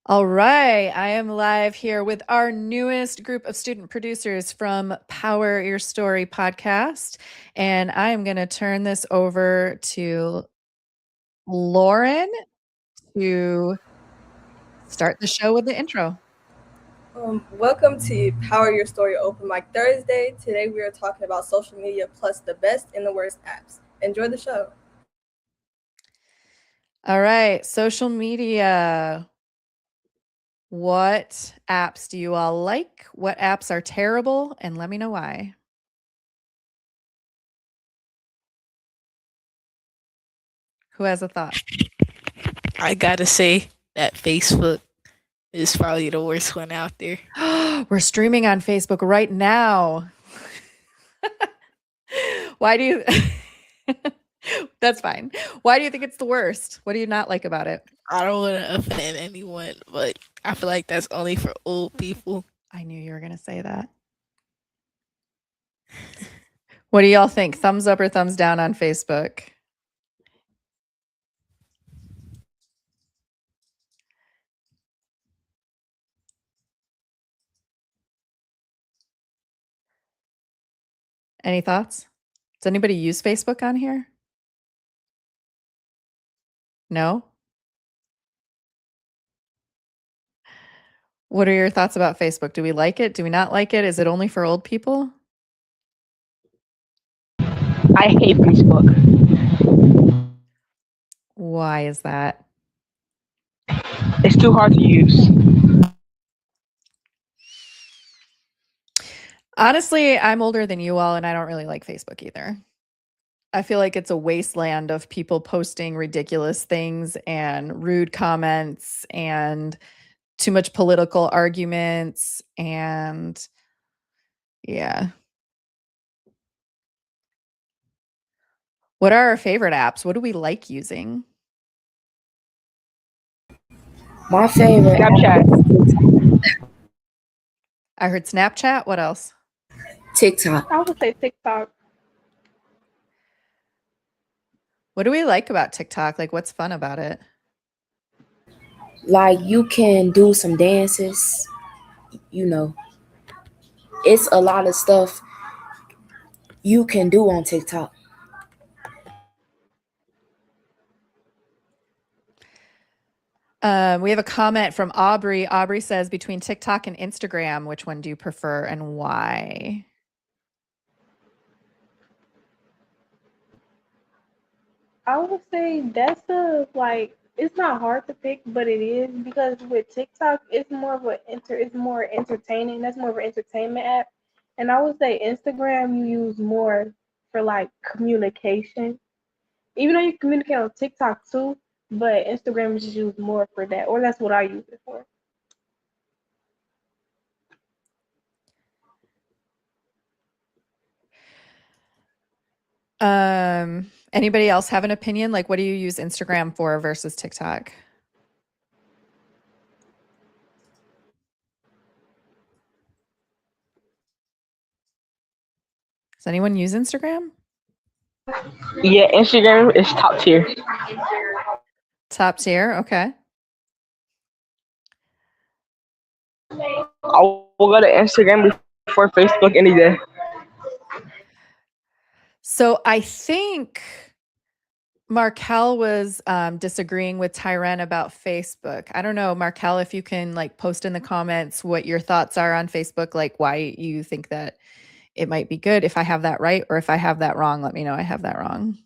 All right, I am live here with our newest group of student producers from Power Your Story podcast. And I am going to turn this over to Lauren to start the show with the intro. Welcome to Power Your Story Open Mic Thursday. Today we are talking about social media plus the best and the worst apps. Enjoy the show. All right, social media. What apps do you all like? What apps are terrible? And let me know why. Who has a thought? I gotta say that Facebook is probably the worst one out there. We're streaming on Facebook right now. Why do you That's fine. Why do you think it's the worst? What do you not like about it? I don't want to offend anyone, but I feel like that's only for old people. I knew you were going to say that. What do y'all think? Thumbs up or thumbs down on Facebook? Any thoughts? Does anybody use Facebook on here? No? What are your thoughts about Facebook? Do we like it? Do we not like it? Is it only for old people? I hate Facebook. Why is that? It's too hard to use. Honestly, I'm older than you all, and I don't really like Facebook either. I feel like it's a wasteland of people posting ridiculous things and rude comments and too much political arguments and yeah. What are our favorite apps? What do we like using? My favorite Snapchat. I heard Snapchat. What else? TikTok. I would say TikTok. What do we like about TikTok? Like, what's fun about it? Like you can do some dances, it's a lot of stuff you can do on TikTok. We have a comment from Aubrey. Aubrey says, between TikTok and Instagram, which one do you prefer and why? I would say that's it's not hard to pick, but it is because with TikTok it's more of it's more entertaining. That's more of an entertainment app. And I would say Instagram you use more for like communication. Even though you communicate on TikTok too, but Instagram is just used more for that. Or that's what I use it for. Anybody else have an opinion? Like, what do you use Instagram for versus TikTok? Does anyone use Instagram? Yeah, Instagram is top tier. Top tier, okay. I will go to Instagram before Facebook any day. So I think Markel was disagreeing with Tyren about Facebook. I don't know, Markel, if you can like post in the comments what your thoughts are on Facebook, like why you think that it might be good. If I have that right or if I have that wrong, let me know I have that wrong.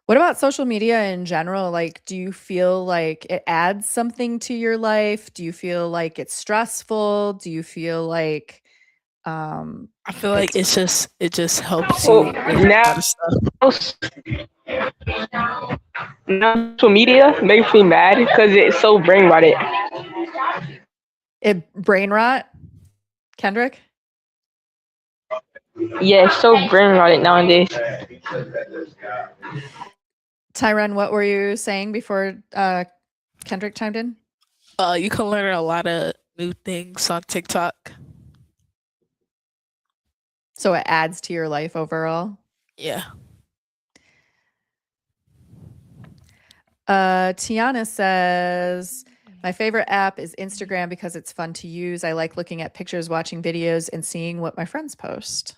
What about social media in general? Like, do you feel like it adds something to your life? Do you feel like it's stressful? Do you feel like I feel like it just helps you Well, with a lot of stuff. now social media makes me mad because it's so brain rotted. it brain rot? Kendrick? Yeah, it's so brain rotted nowadays. Tyren, what were you saying before Kendrick chimed in? You can learn a lot of new things on TikTok. So it adds to your life overall? Yeah. Tiana says, my favorite app is Instagram because it's fun to use. I like looking at pictures, watching videos, and seeing what my friends post.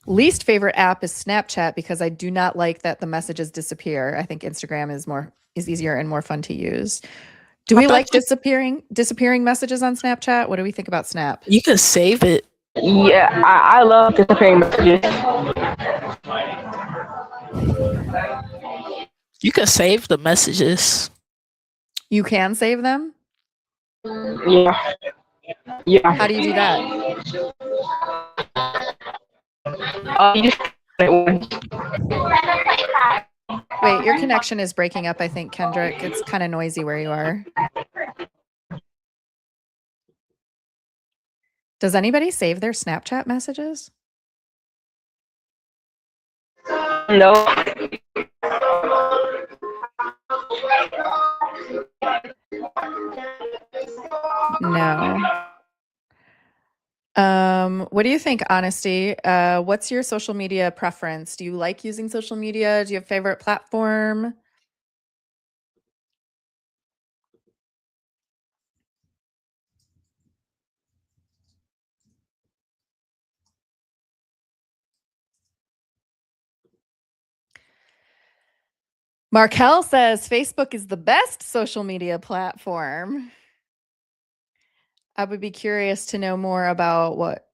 Least favorite app is Snapchat because I do not like that the messages disappear. I think Instagram is easier and more fun to use. Do I we thought like you- disappearing messages on Snapchat? What do we think about Snap? You can save it. Yeah, I love disappearing messages. You can save the messages. You can save them? Yeah. Yeah. How do you do that? You just Wait, your connection is breaking up, I think, Kendrick. It's kind of noisy where you are. Does anybody save their Snapchat messages? No. No. What do you think, Honesty? What's your social media preference? Do you like using social media? Do you have a favorite platform? Markel says Facebook is the best social media platform. I would be curious to know more about what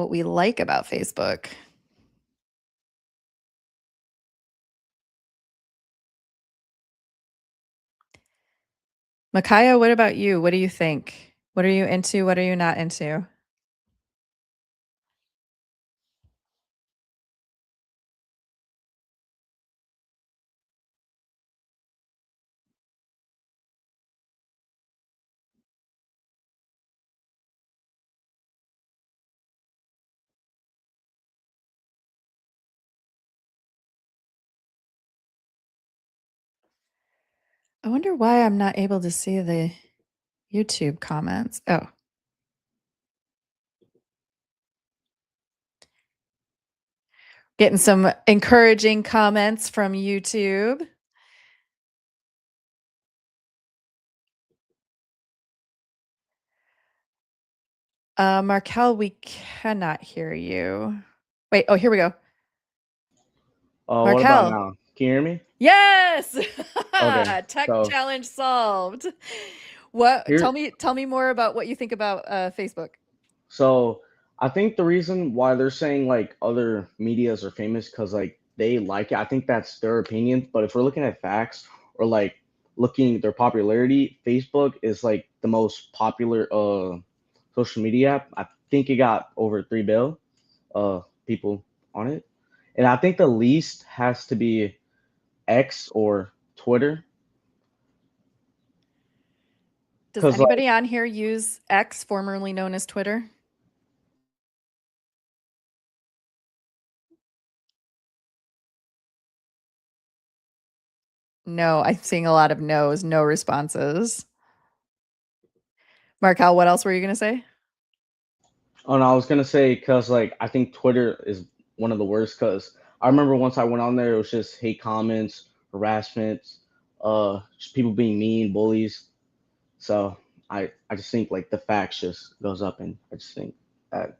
we like about Facebook. Micaiah, what about you? What do you think? What are you into? What are you not into? I wonder why I'm not able to see the YouTube comments. Oh. Getting some encouraging comments from YouTube. Markel, we cannot hear you. Wait, oh, here we go. What about Markel. now? Can you hear me? Yes. Okay, Tech so challenge solved. What here, tell me more about what you think about Facebook. so I think the reason why they're saying like other medias are famous because like they like it. I think that's their opinion. But if we're looking at facts or like looking their popularity, Facebook is like the most popular social media app. I think it got over 3 billion people on it, and I think the least has to be X or Twitter. Does 'Cause, like, anybody on here use X, formerly known as Twitter? No, I'm seeing a lot of no's, no responses. Markel, what else were you going to say? oh no, I was gonna say because like I think Twitter is one of the worst because I remember once I went on there, it was just hate comments, harassment, just people being mean, bullies. So I just think like the facts just goes up, and I just think that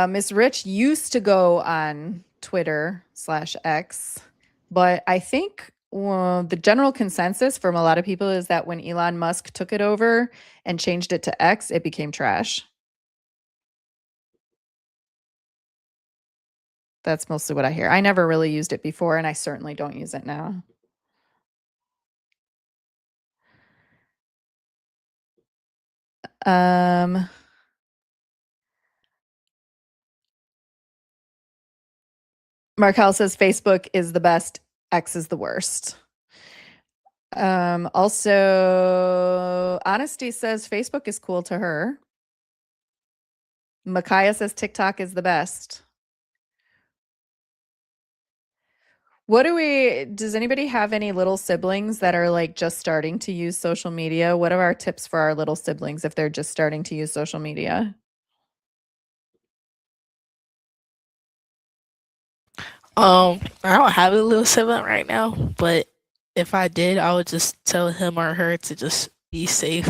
Miss Rich used to go on Twitter/X, but I think the general consensus from a lot of people is that when Elon Musk took it over and changed it to X, it became trash. That's mostly what I hear. I never really used it before, and I certainly don't use it now. Markel says Facebook is the best, X is the worst. Also, Honesty says Facebook is cool to her. Micaiah says TikTok is the best. Does anybody have any little siblings that are like just starting to use social media? What are our tips for our little siblings if they're just starting to use social media? I don't have a little sibling right now, but if I did, I would just tell him or her to just be safe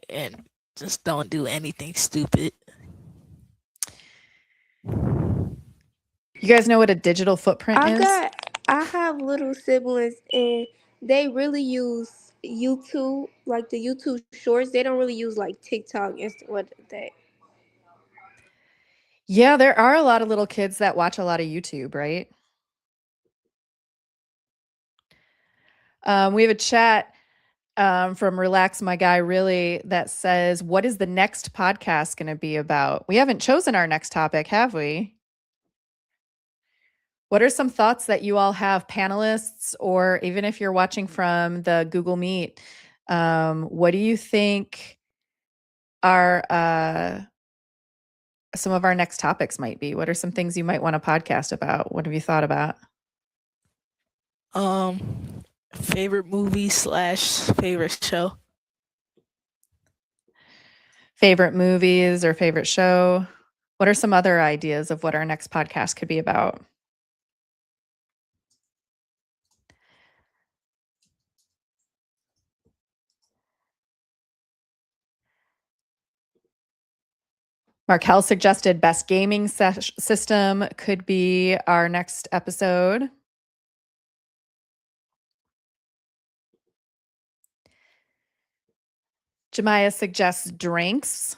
and just don't do anything stupid. You guys know what a digital footprint is? I have little siblings and they really use YouTube, like the YouTube shorts. They don't really use like TikTok and what that. Yeah, there are a lot of little kids that watch a lot of YouTube, right? We have a chat from Relax My Guy Really that says, what is the next podcast going to be about? We haven't chosen our next topic, have we? What are some thoughts that you all have, panelists, or even if you're watching from the Google Meet? What do you think are some of our next topics might be? What are some things you might want to podcast about? What have you thought about? Favorite movie / favorite show. Favorite movies or favorite show? What are some other ideas of what our next podcast could be about? Markel suggested best gaming system could be our next episode. Jemiah suggests drinks.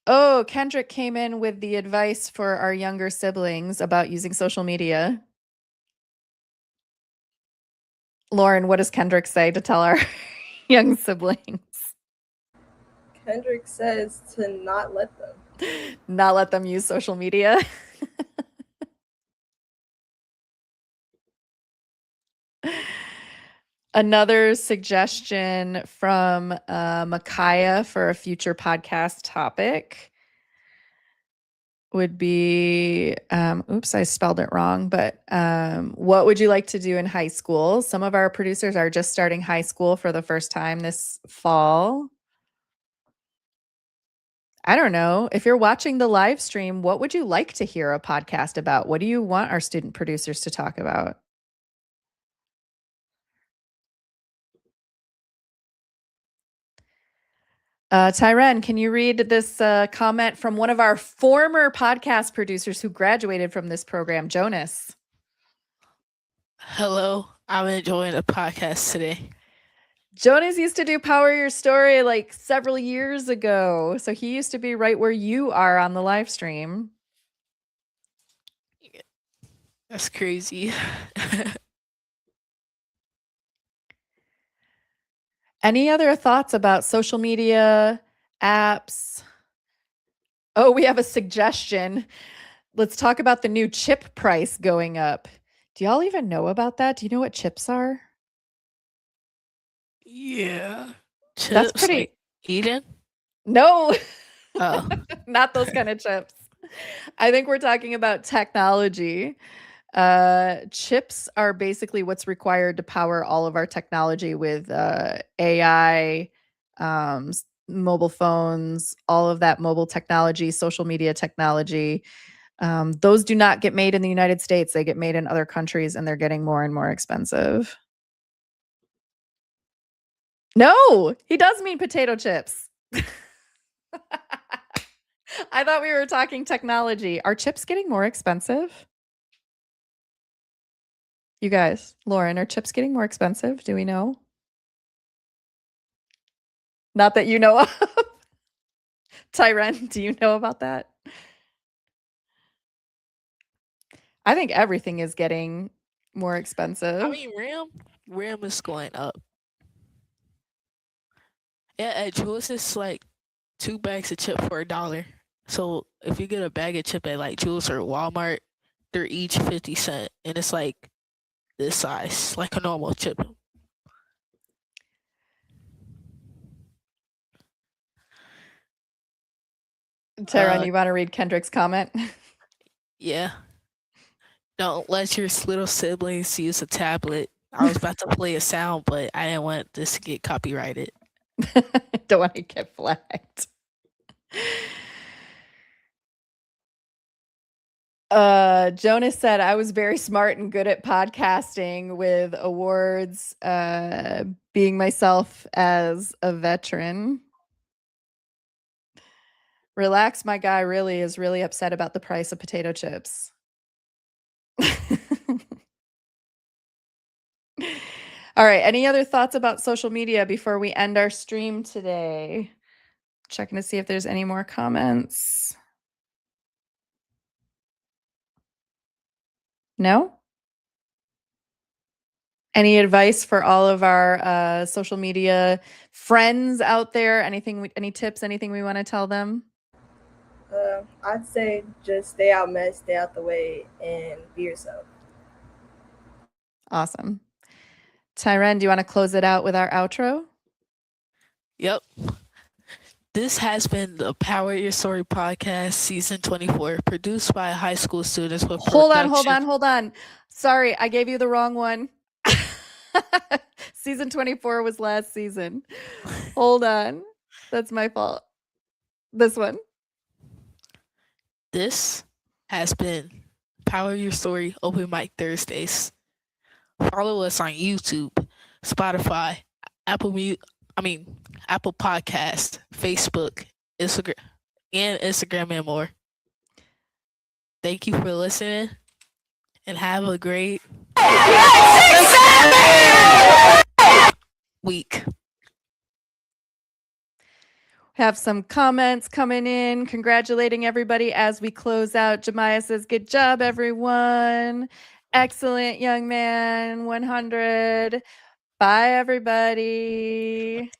Oh, Kendrick came in with the advice for our younger siblings about using social media. Lauren, what does Kendrick say to tell our young siblings? Kendrick says to not let them. Not let them use social media. Another suggestion from Micaiah for a future podcast topic would be, oops, I spelled it wrong, but what would you like to do in high school? Some of our producers are just starting high school for the first time this fall. I don't know. If you're watching the live stream, what would you like to hear a podcast about? What do you want our student producers to talk about? Tyren, can you read this comment from one of our former podcast producers who graduated from this program, Jonas? Hello, I'm enjoying the podcast today. Jonas used to do Power Your Story like several years ago. So he used to be right where you are on the live stream. That's crazy. Any other thoughts about social media, apps? Oh, we have a suggestion. Let's talk about the new chip price going up. Do y'all even know about that? Do you know what chips are? Yeah. Chips, That's pretty. like Eden? No, Oh. not those kind of chips. I think we're talking about technology. Chips are basically what's required to power all of our technology with AI, mobile phones, all of that mobile technology, social media technology. Those do not get made in the United States. They get made in other countries and they're getting more and more expensive. No, he does mean potato chips. I thought we were talking technology. Are chips getting more expensive? You guys, Lauren, are chips getting more expensive? Do we know? Not that you know of. Tyren, do you know about that? I think everything is getting more expensive. I mean, RAM is going up. Yeah, at Jules, it's like 2 bags of chip for $1. So if you get a bag of chip at like Jules or Walmart, they're each 50 cents, and it's like this size, like a normal chip. Tyren, you want to read Kendrick's comment? Yeah. Don't let your little siblings use a tablet. I was about to play a sound, but I didn't want this to get copyrighted. Don't want to get flagged. Jonas said I was very smart and good at podcasting with awards, being myself as a veteran. Relax, my guy really is really upset about the price of potato chips. All right, any other thoughts about social media before we end our stream today? Checking to see if there's any more comments. No? Any advice for all of our social media friends out there? Anything, any tips, anything we want to tell them? I'd say just stay out mess, stay out the way, and be yourself. Awesome. Tyren, do you want to close it out with our outro? Yep. This has been the Power Your Story podcast, season 24, produced by high school students with Hold production. on. Sorry, I gave you the wrong one. Season 24 was last season. Hold on. That's my fault. This one. This has been Power Your Story Open Mic Thursdays. Follow us on YouTube, Spotify, Apple Podcast, Facebook, Instagram, and more. Thank you for listening, and have a great week. Have some comments coming in, congratulating everybody as we close out. Jemiah says, good job, everyone. Excellent, young man. 100. Bye, everybody.